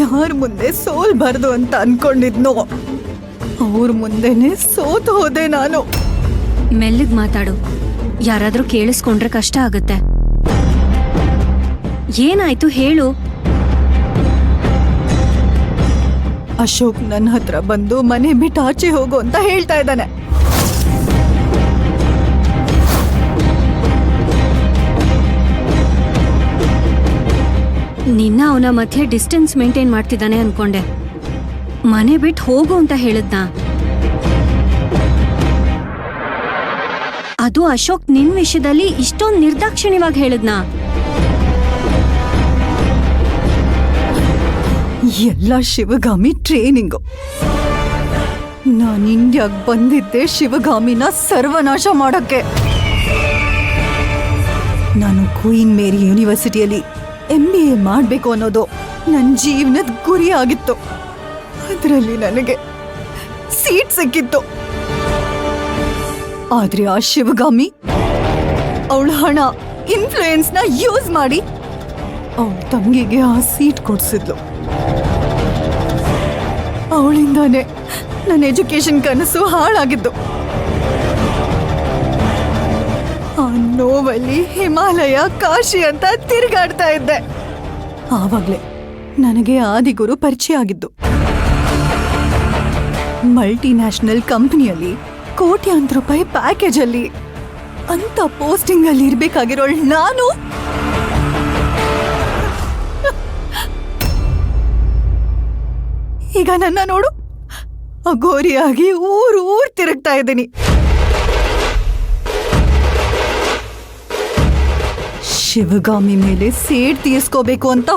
ಯಾರ ಮುಂದೆ ಸೋಲ್ಬಾರ್ದು ಅಂತ ಅನ್ಕೊಂಡಿದ್ನೋ ಅವ್ರ ಮುಂದೆನೆ ಸೋತು ಹೋದೆ ನಾನು. ಮೆಲ್ಲಗ್ ಮಾತಾಡು, ಯಾರಾದ್ರೂ ಕೇಳಿಸ್ಕೊಂಡ್ರೆ ಕಷ್ಟ ಆಗತ್ತೆ. ಏನಾಯ್ತು ಹೇಳು. ಅಶೋಕ್ ನನ್ನ ಹತ್ರ ಬಂದು ಮನೆ ಬಿಟ್ಟು ಆಚೆ ಹೋಗು ಅಂತ ಹೇಳ್ತಾ ಇದ್ದಾನೆ. ನಿನ್ನ ಅವನ ಮಧ್ಯೆ ಡಿಸ್ಟೆನ್ಸ್ ಮೇಂಟೈನ್ ಮಾಡ್ತಿದ್ದಾನೆ ಅನ್ಕೊಂಡೆ. ಮನೆ ಬಿಟ್ಟು ಹೋಗು ಅಂತ ಹೇಳಿದ್ನಾ? ಅದು ಅಶೋಕ್ ನಿನ್ ವಿಷಯದಲ್ಲಿ ಇಷ್ಟೊಂದು ನಿರ್ದಾಕ್ಷಿಣ್ಯವಾಗಿ ಹೇಳಿದ್ನಾ? ಎಲ್ಲ ಶಿವಗಾಮಿ ಟ್ರೈನಿಂಗು. ನಾನು ಇಂಡಿಯಾಗ್ ಬಂದಿದ್ದೆ ಶಿವಗಾಮಿನ ಸರ್ವನಾಶ ಮಾಡಕ್ಕೆ. ನಾನು ಕ್ವೀನ್ ಮೇರಿ ಯೂನಿವರ್ಸಿಟಿಯಲ್ಲಿ MBA ಮಾಡಬೇಕು ಅನ್ನೋದು ನನ್ನ ಜೀವನದ ಗುರಿ ಆಗಿತ್ತು. ಅದರಲ್ಲಿ ನನಗೆ ಸೀಟ್ ಸಿಕ್ಕಿತ್ತು. ಆದ್ರೆ ಆ ಶಿವಗಾಮಿ ಅವಳ ಹಣ, ಇನ್ಫ್ಲೂಯೆನ್ಸ್ನ ಯೂಸ್ ಮಾಡಿ ಅವಳ ತಂಗಿಗೆ ಆ ಸೀಟ್ ಕೊಡ್ಸಿದ್ಲು. ಅವಳಿಂದಾನೆ ನನ್ನ ಎಜುಕೇಶನ್ ಕನಸು ಹಾಳಾಗಿದ್ದು. ಆ ನೋವಲ್ಲಿ ಹಿಮಾಲಯ, ಕಾಶಿ ಅಂತ ತಿರುಗಾಡ್ತಾ ಇದ್ದೆ. ಆವಾಗ್ಲೇ ನನಗೆ ಆದಿಗುರು ಪರಿಚಯ ಆಗಿದ್ದು. ಮಲ್ಟಿನ್ಯಾಷನಲ್ ಕಂಪನಿಯಲ್ಲಿ ಕೋಟ್ಯಾಂತರ ರೂಪಾಯಿ ಪ್ಯಾಕೇಜ್ ಅಲ್ಲಿ ಅಂತ ಪೋಸ್ಟಿಂಗ್ ಅಲ್ಲಿ ಇರ್ಬೇಕಾಗಿರೋಳು ನಾನು ಈಗ ನನ್ನ ನೋಡು, ಅಘೋರಿಯಾಗಿ ಊರ್ ತಿರುಗ್ತಾ ಇದ್ದೀನಿ. ಶಿವಗಾಮಿ ಮೇಲೆ ಸೇಡ್ ತೀರ್ಸ್ಕೋಬೇಕು ಅಂತ